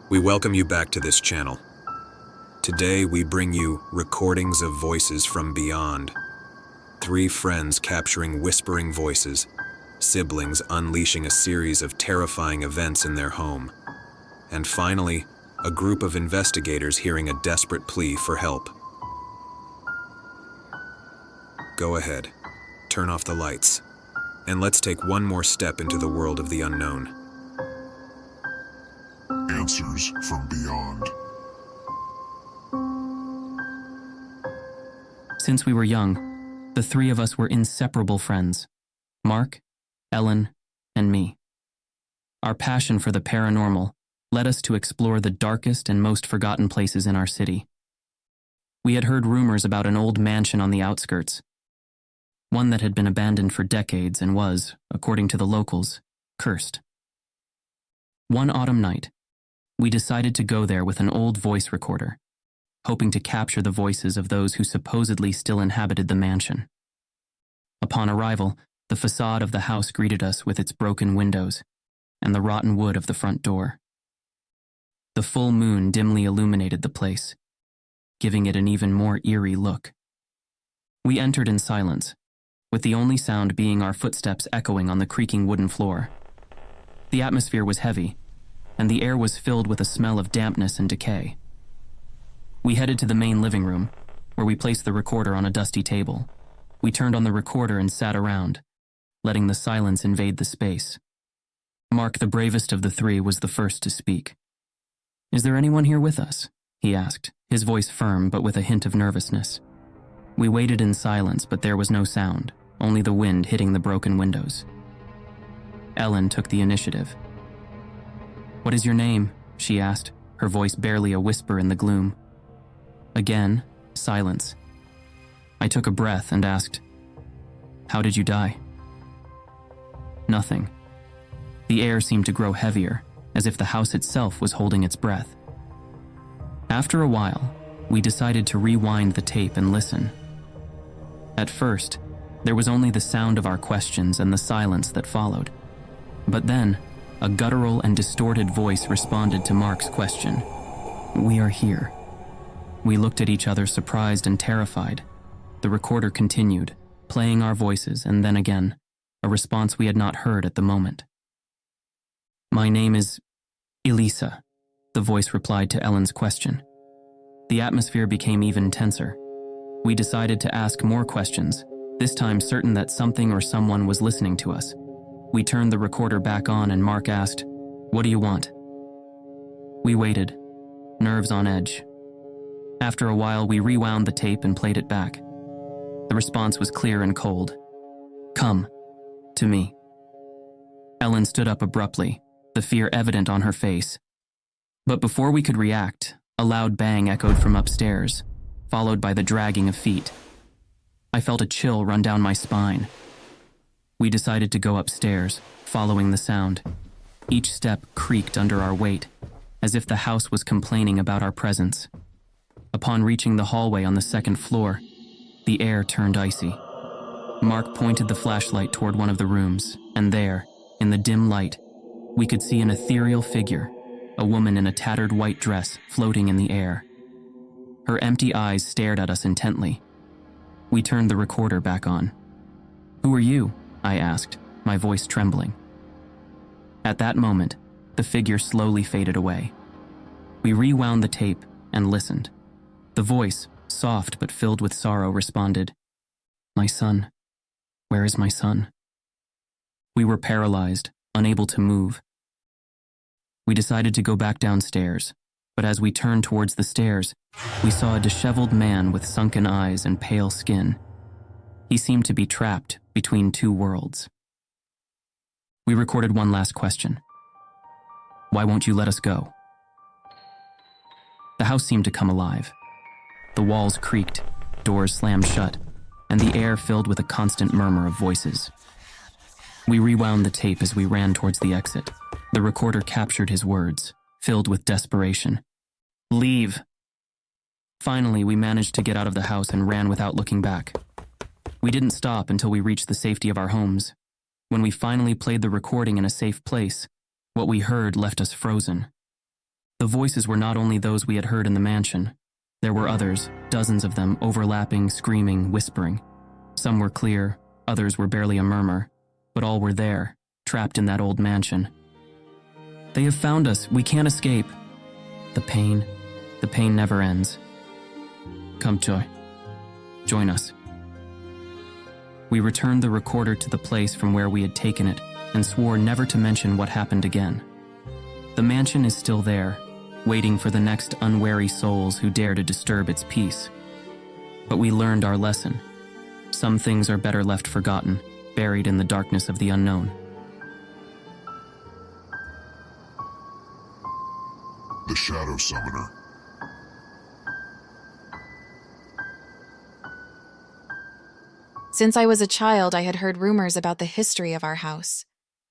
We welcome you back to this channel. Today we bring you recordings of voices from beyond. 3 friends capturing whispering voices, siblings unleashing a series of terrifying events in their home, and finally, a group of investigators hearing a desperate plea for help. Go ahead, turn off the lights, and let's take one more step into the world of the unknown. Answers from Beyond. Since we were young, the 3 of us were inseparable friends: Mark, Ellen, and me. Our passion for the paranormal led us to explore the darkest and most forgotten places in our city. We had heard rumors about an old mansion on the outskirts, one that had been abandoned for decades and was, according to the locals, cursed. One autumn night, we decided to go there with an old voice recorder, hoping to capture the voices of those who supposedly still inhabited the mansion. Upon arrival, the facade of the house greeted us with its broken windows and the rotten wood of the front door. The full moon dimly illuminated the place, giving it an even more eerie look. We entered in silence, with the only sound being our footsteps echoing on the creaking wooden floor. The atmosphere was heavy, and the air was filled with a smell of dampness and decay. We headed to the main living room, where we placed the recorder on a dusty table. We turned on the recorder and sat around, letting the silence invade the space. Mark, the bravest of the 3, was the first to speak. "Is there anyone here with us?" he asked, his voice firm but with a hint of nervousness. We waited in silence, but there was no sound, only the wind hitting the broken windows. Ellen took the initiative. "What is your name?" she asked, her voice barely a whisper in the gloom. Again, silence. I took a breath and asked, "How did you die?" Nothing. The air seemed to grow heavier, as if the house itself was holding its breath. After a while, we decided to rewind the tape and listen. At first, there was only the sound of our questions and the silence that followed. But then, a guttural and distorted voice responded to Mark's question. "We are here." We looked at each other, surprised and terrified. The recorder continued, playing our voices, and then again, a response we had not heard at the moment. "My name is Elisa," the voice replied to Ellen's question. The atmosphere became even tenser. We decided to ask more questions, this time certain that something or someone was listening to us. We turned the recorder back on and Mark asked, "What do you want?" We waited, nerves on edge. After a while, we rewound the tape and played it back. The response was clear and cold. "Come to me." Ellen stood up abruptly, the fear evident on her face. But before we could react, a loud bang echoed from upstairs, followed by the dragging of feet. I felt a chill run down my spine. We decided to go upstairs, following the sound. Each step creaked under our weight, as if the house was complaining about our presence. Upon reaching the hallway on the 2nd floor, the air turned icy. Mark pointed the flashlight toward one of the rooms, and there, in the dim light, we could see an ethereal figure, a woman in a tattered white dress floating in the air. Her empty eyes stared at us intently. We turned the recorder back on. "Who are you?" I asked, my voice trembling. At that moment, the figure slowly faded away. We rewound the tape and listened. The voice, soft but filled with sorrow, responded, "My son. Where is my son?" We were paralyzed, unable to move. We decided to go back downstairs, but as we turned towards the stairs, we saw a disheveled man with sunken eyes and pale skin. He seemed to be trapped between 2 worlds. We recorded one last question. "Why won't you let us go?" The house seemed to come alive. The walls creaked, doors slammed shut, and the air filled with a constant murmur of voices. We rewound the tape as we ran towards the exit. The recorder captured his words, filled with desperation. "Leave." Finally, we managed to get out of the house and ran without looking back. We didn't stop until we reached the safety of our homes. When we finally played the recording in a safe place, what we heard left us frozen. The voices were not only those we had heard in the mansion. There were others, dozens of them, overlapping, screaming, whispering. Some were clear, others were barely a murmur, but all were there, trapped in that old mansion. "They have found us, we can't escape." The pain never ends. "Come, Joy. Join us." We returned the recorder to the place from where we had taken it and swore never to mention what happened again. The mansion is still there, waiting for the next unwary souls who dare to disturb its peace. But we learned our lesson. Some things are better left forgotten, buried in the darkness of the unknown. The Shadow Summoner. Since I was a child, I had heard rumors about the history of our house.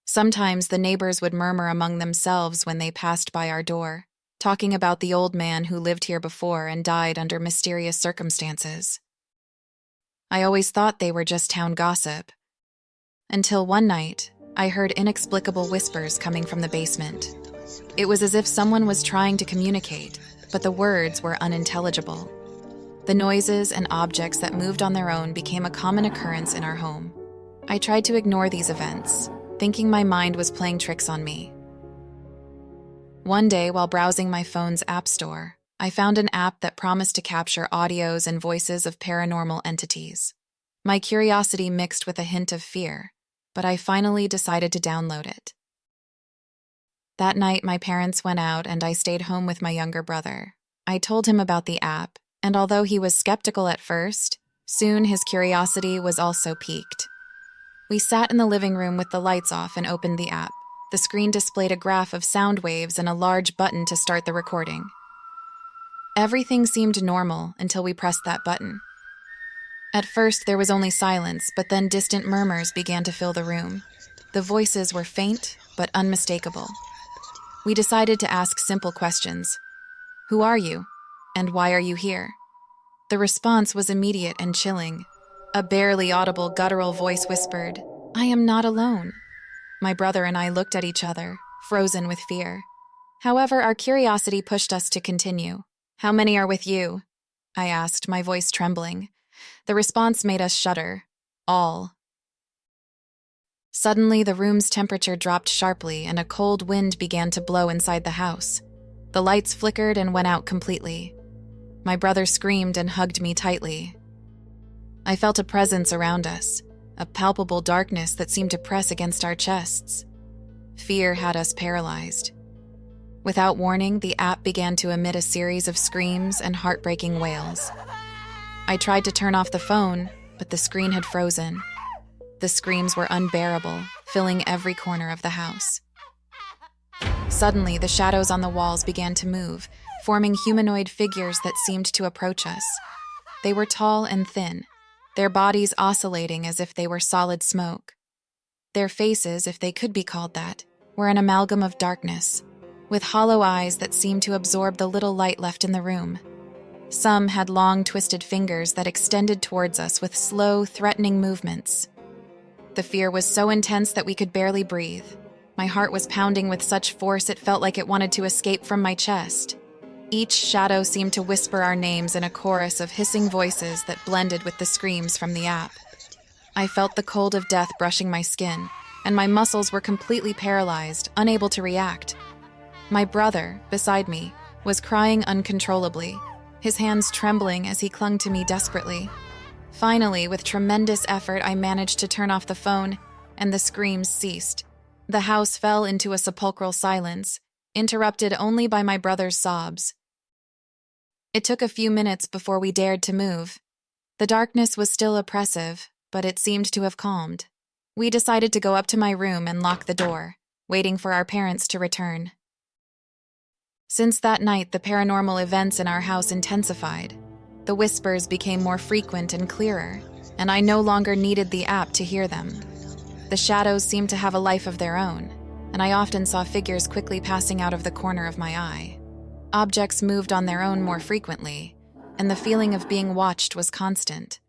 Sometimes the neighbors would murmur among themselves when they passed by our door, talking about the old man who lived here before and died under mysterious circumstances. I always thought they were just town gossip. Until one night, I heard inexplicable whispers coming from the basement. It was as if someone was trying to communicate, but the words were unintelligible. The noises and objects that moved on their own became a common occurrence in our home. I tried to ignore these events, thinking my mind was playing tricks on me. One day, while browsing my phone's app store, I found an app that promised to capture audios and voices of paranormal entities. My curiosity mixed with a hint of fear, but I finally decided to download it. That night, my parents went out and I stayed home with my younger brother. I told him about the app, and although he was skeptical at first, soon his curiosity was also piqued. We sat in the living room with the lights off and opened the app. The screen displayed a graph of sound waves and a large button to start the recording. Everything seemed normal until we pressed that button. At first, there was only silence, but then distant murmurs began to fill the room. The voices were faint, but unmistakable. We decided to ask simple questions. "Who are you? And why are you here?" The response was immediate and chilling. A barely audible guttural voice whispered, "I am not alone." My brother and I looked at each other, frozen with fear. However, our curiosity pushed us to continue. "How many are with you?" I asked, my voice trembling. The response made us shudder. "All." Suddenly, the room's temperature dropped sharply and a cold wind began to blow inside the house. The lights flickered and went out completely. My brother screamed and hugged me tightly. I felt a presence around us, a palpable darkness that seemed to press against our chests. Fear had us paralyzed. Without warning, the app began to emit a series of screams and heartbreaking wails. I tried to turn off the phone, but the screen had frozen. The screams were unbearable, filling every corner of the house. Suddenly, the shadows on the walls began to move, forming humanoid figures that seemed to approach us. They were tall and thin, their bodies oscillating as if they were solid smoke. Their faces, if they could be called that, were an amalgam of darkness, with hollow eyes that seemed to absorb the little light left in the room. Some had long, twisted fingers that extended towards us with slow, threatening movements. The fear was so intense that we could barely breathe. My heart was pounding with such force it felt like it wanted to escape from my chest. Each shadow seemed to whisper our names in a chorus of hissing voices that blended with the screams from the app. I felt the cold of death brushing my skin, and my muscles were completely paralyzed, unable to react. My brother, beside me, was crying uncontrollably, his hands trembling as he clung to me desperately. Finally, with tremendous effort, I managed to turn off the phone, and the screams ceased. The house fell into a sepulchral silence, interrupted only by my brother's sobs. It took a few minutes before we dared to move. The darkness was still oppressive, but it seemed to have calmed. We decided to go up to my room and lock the door, waiting for our parents to return. Since that night, the paranormal events in our house intensified. The whispers became more frequent and clearer, and I no longer needed the app to hear them. The shadows seemed to have a life of their own, and I often saw figures quickly passing out of the corner of my eye. Objects moved on their own more frequently, and the feeling of being watched was constant.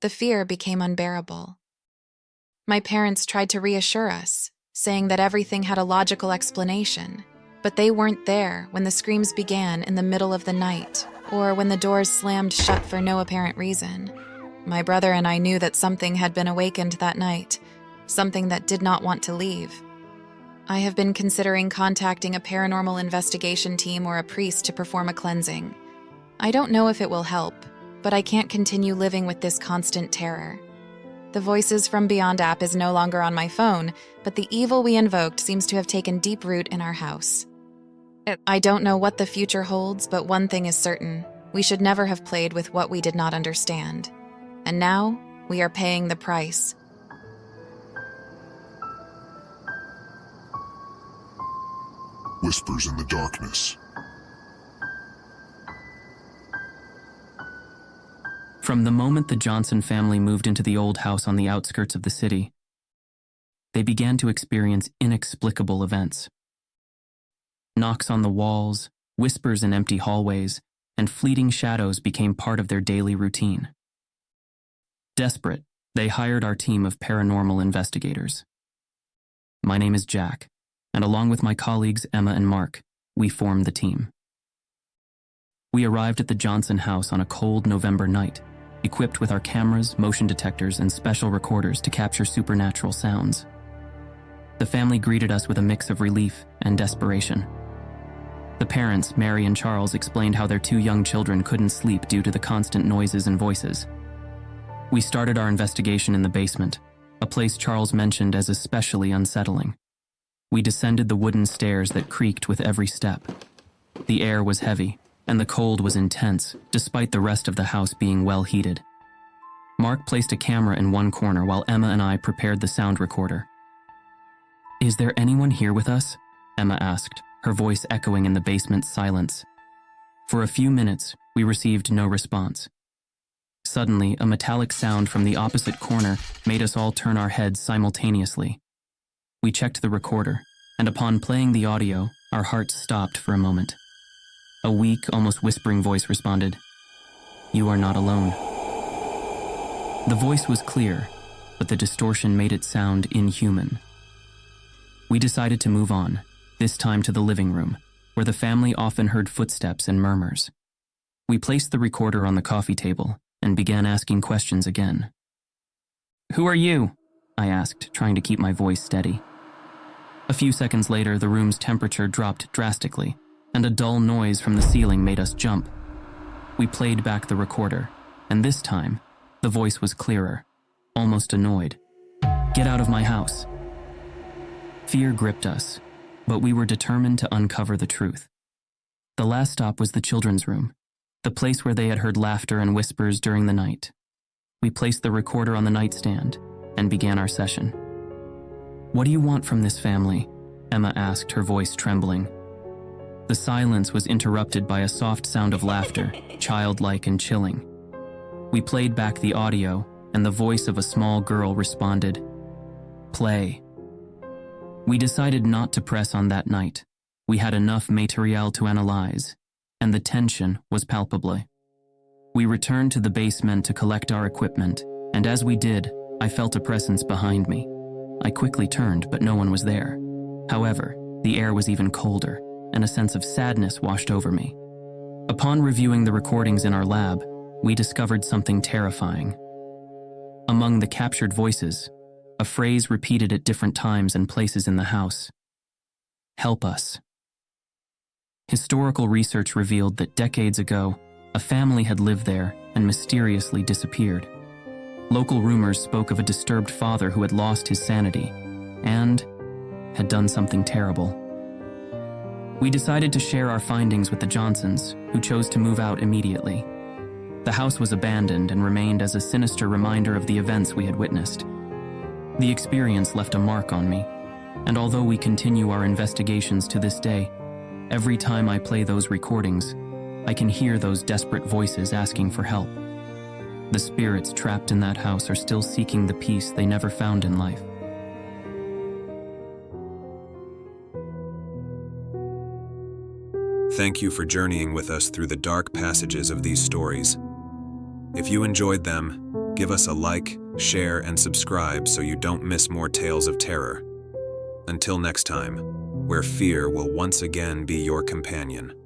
The fear became unbearable. My parents tried to reassure us, saying that everything had a logical explanation, But they weren't there when the screams began in the middle of the night, or when the doors slammed shut for no apparent reason. My brother and I knew that something had been awakened that night, something that did not want to leave. I have been considering contacting a paranormal investigation team or a priest to perform a cleansing. I don't know if it will help, but I can't continue living with this constant terror. The Voices from Beyond app is no longer on my phone, but the evil we invoked seems to have taken deep root in our house. I don't know what the future holds, but one thing is certain. We should never have played with what we did not understand. And now, we are paying the price. Whispers in the darkness. From the moment the Johnson family moved into the old house on the outskirts of the city, they began to experience inexplicable events. Knocks on the walls, whispers in empty hallways, and fleeting shadows became part of their daily routine. Desperate, they hired our team of paranormal investigators. My name is Jack, and along with my colleagues Emma and Mark, we formed the team. We arrived at the Johnson house on a cold November night, equipped with our cameras, motion detectors, and special recorders to capture supernatural sounds. The family greeted us with a mix of relief and desperation. The parents, Mary and Charles, explained how their 2 young children couldn't sleep due to the constant noises and voices. We started our investigation in the basement, a place Charles mentioned as especially unsettling. We descended the wooden stairs that creaked with every step. The air was heavy, and the cold was intense, despite the rest of the house being well heated. Mark placed a camera in one corner while Emma and I prepared the sound recorder. "Is there anyone here with us?" Emma asked, her voice echoing in the basement's silence. For a few minutes, we received no response. Suddenly, a metallic sound from the opposite corner made us all turn our heads simultaneously. We checked the recorder, and upon playing the audio, our hearts stopped for a moment. A weak, almost whispering voice responded, "You are not alone." The voice was clear, but the distortion made it sound inhuman. We decided to move on, this time to the living room, where the family often heard footsteps and murmurs. We placed the recorder on the coffee table and began asking questions again. "Who are you?" I asked, trying to keep my voice steady. A few seconds later, the room's temperature dropped drastically, and a dull noise from the ceiling made us jump. We played back the recorder, and this time, the voice was clearer, almost annoyed. "Get out of my house." Fear gripped us, but we were determined to uncover the truth. The last stop was the children's room, the place where they had heard laughter and whispers during the night. We placed the recorder on the nightstand and began our session. "What do you want from this family?" Emma asked, her voice trembling. The silence was interrupted by a soft sound of laughter, childlike and chilling. We played back the audio, and the voice of a small girl responded, "Play." We decided not to press on that night. We had enough material to analyze, and the tension was palpable. We returned to the basement to collect our equipment, and as we did, I felt a presence behind me. I quickly turned, but no one was there. However, the air was even colder, and a sense of sadness washed over me. Upon reviewing the recordings in our lab, we discovered something terrifying. Among the captured voices, a phrase repeated at different times and places in the house: "Help us." Historical research revealed that decades ago, a family had lived there and mysteriously disappeared. Local rumors spoke of a disturbed father who had lost his sanity and had done something terrible. We decided to share our findings with the Johnsons, who chose to move out immediately. The house was abandoned and remained as a sinister reminder of the events we had witnessed. The experience left a mark on me, and although we continue our investigations to this day, every time I play those recordings, I can hear those desperate voices asking for help. The spirits trapped in that house are still seeking the peace they never found in life. Thank you for journeying with us through the dark passages of these stories. If you enjoyed them, give us a like, share, and subscribe so you don't miss more tales of terror. Until next time, where fear will once again be your companion.